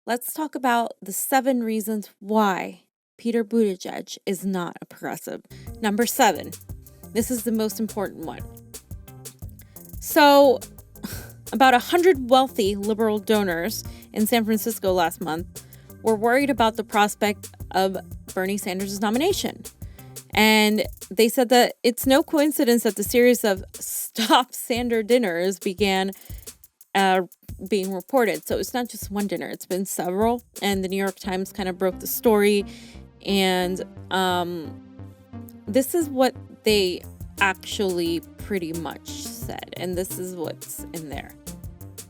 let's talk about the 7 reasons why Peter Buttigieg is not a progressive. Number 7, this is the most important one. So, about 100 wealthy liberal donors in San Francisco last month were worried about the prospect of Bernie Sanders' nomination. And they said that it's no coincidence that the series of Stop Sander dinners began being reported. So it's not just one dinner, it's been several. And the New York Times kind of broke the story. And this is what they actually pretty much said. And this is what's in there.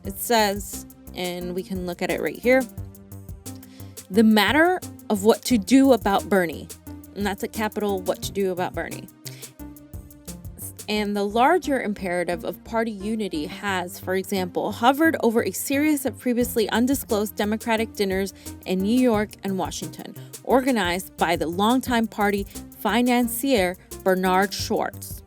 It says, and we can look at it right here, the matter of what to do about Bernie. And that's a capital what to do about Bernie. And the larger imperative of party unity has, for example, hovered over a series of previously undisclosed Democratic dinners in New York and Washington, organized by the longtime party financier Bernard Schwartz.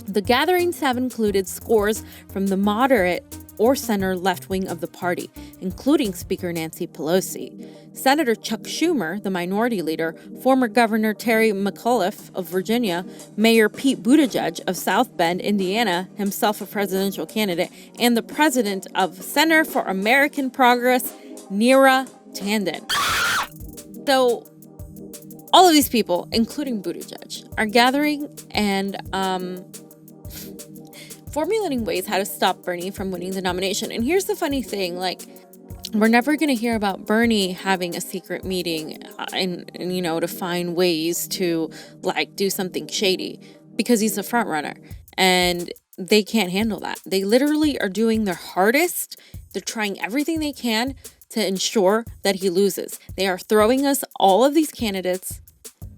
The gatherings have included scores from the moderate or center left wing of the party, including Speaker Nancy Pelosi, Senator Chuck Schumer, the minority leader, former Governor Terry McAuliffe of Virginia, Mayor Pete Buttigieg of South Bend, Indiana, himself a presidential candidate, and the president of Center for American Progress, Neera Tanden. So, all of these people, including Buttigieg, are gathering and formulating ways how to stop Bernie from winning the nomination. And here's the funny thing, we're never going to hear about Bernie having a secret meeting and to find ways to do something shady, because he's a front runner and they can't handle that. They literally are doing their hardest. They're trying everything they can to ensure that he loses. They are throwing us all of these candidates,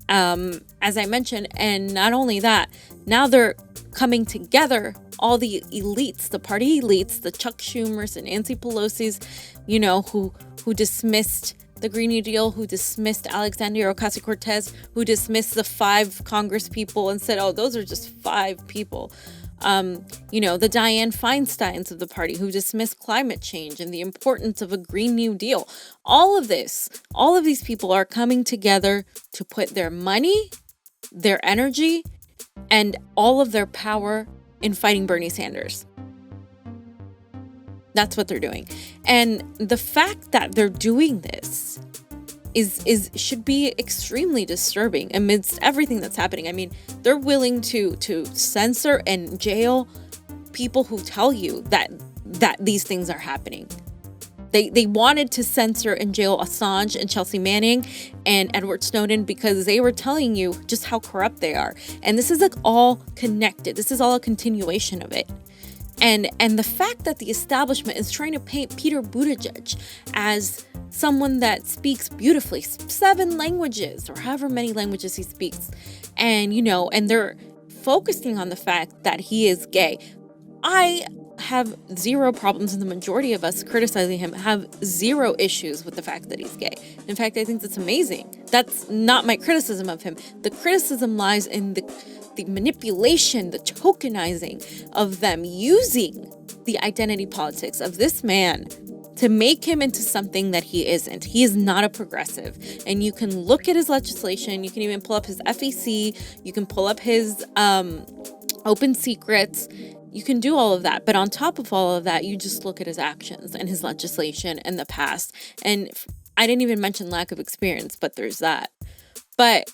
as I mentioned. And not only that, now they're coming together, all the elites, the party elites, the Chuck Schumers and Nancy Pelosi's, who dismissed the Green New Deal, who dismissed Alexandria Ocasio-Cortez, who dismissed the 5 Congress people and said, oh, those are just 5 people. The Dianne Feinsteins of the party, who dismissed climate change and the importance of a Green New Deal. All of these people are coming together to put their money, their energy, and all of their power in fighting Bernie Sanders. That's what they're doing. And the fact that they're doing this should be extremely disturbing amidst everything that's happening. I mean, they're willing to censor and jail people who tell you that these things are happening. They wanted to censor and jail Assange and Chelsea Manning and Edward Snowden because they were telling you just how corrupt they are. And this is all connected. This is all a continuation of it. And the fact that the establishment is trying to paint Peter Buttigieg as someone that speaks beautifully, 7 languages or however many languages he speaks. And, and they're focusing on the fact that he is gay. I have 0 problems, and the majority of us criticizing him have 0 issues with the fact that he's gay. In fact, I think that's amazing. That's not my criticism of him. The criticism lies in the manipulation, the tokenizing of them using the identity politics of this man to make him into something that he isn't. He is not a progressive. And you can look at his legislation. You can even pull up his FEC. You can pull up his open secrets. You can do all of that. But on top of all of that, you just look at his actions and his legislation in the past. And I didn't even mention lack of experience, but there's that. But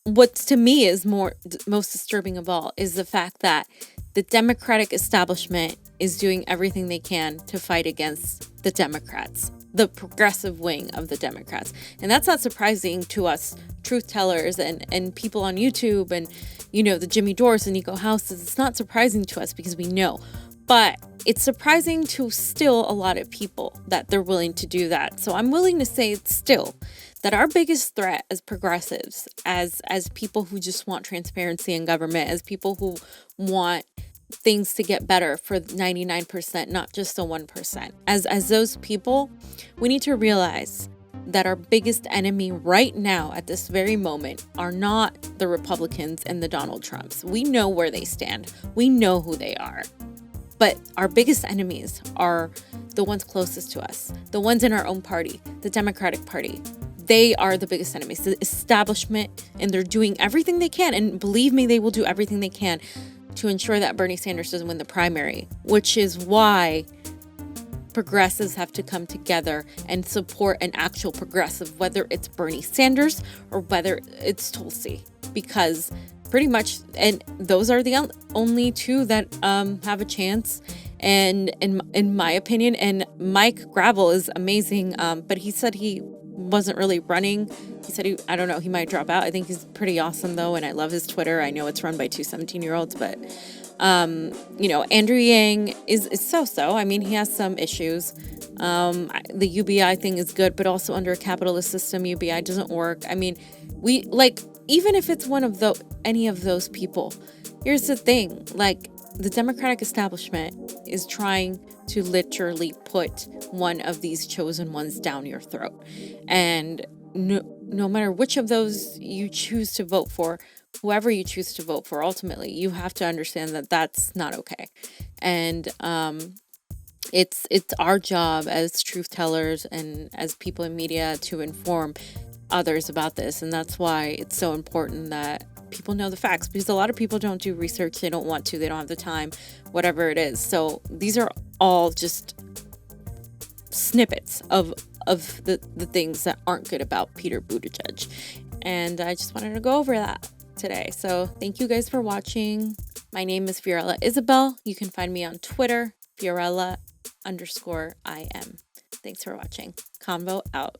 what to me is most disturbing of all is the fact that the Democratic establishment is doing everything they can to fight against the Democrats, the progressive wing of the Democrats. And that's not surprising to us truth tellers and people on YouTube and, the Jimmy Dores and Nico Houses. It's not surprising to us because we know. But it's surprising to still a lot of people that they're willing to do that. So I'm willing to say still that our biggest threat as progressives, as people who just want transparency in government, as people who want things to get better for 99%, not just the 1%. As those people, we need to realize that our biggest enemy right now at this very moment are not the Republicans and the Donald Trumps. We know where they stand. We know who they are. But our biggest enemies are the ones closest to us, the ones in our own party, the Democratic Party. They are the biggest enemies, the establishment, and they're doing everything they can. And believe me, they will do everything they can to ensure that Bernie Sanders doesn't win the primary, which is why progressives have to come together and support an actual progressive, whether it's Bernie Sanders or whether it's Tulsi, because pretty much, and those are the only two that have a chance. And in my opinion, and Mike Gravel is amazing, but he said he wasn't really running. He said I don't know, he might drop out. I think he's pretty awesome though, and I love his Twitter. I know it's run by two 17-year-olds, but Andrew Yang is so-so. I mean, he has some issues. The UBI thing is good, but also under a capitalist system, UBI doesn't work. I mean, even if it's one of any of those people, here's the thing, the Democratic establishment is trying to literally put one of these chosen ones down your throat. And no matter which of those you choose to vote for, whoever you choose to vote for, ultimately, you have to understand that that's not okay. And it's our job as truth tellers and as people in media to inform others about this. And that's why it's so important that people know the facts, because a lot of people don't do research. They don't want to, they don't have the time, whatever it is. So these are all just snippets of the things that aren't good about Peter Buttigieg. And I just wanted to go over that today. So thank you guys for watching. My name is Fiorella Isabel. You can find me on Twitter, Fiorella_IM. Thanks for watching. Convo out.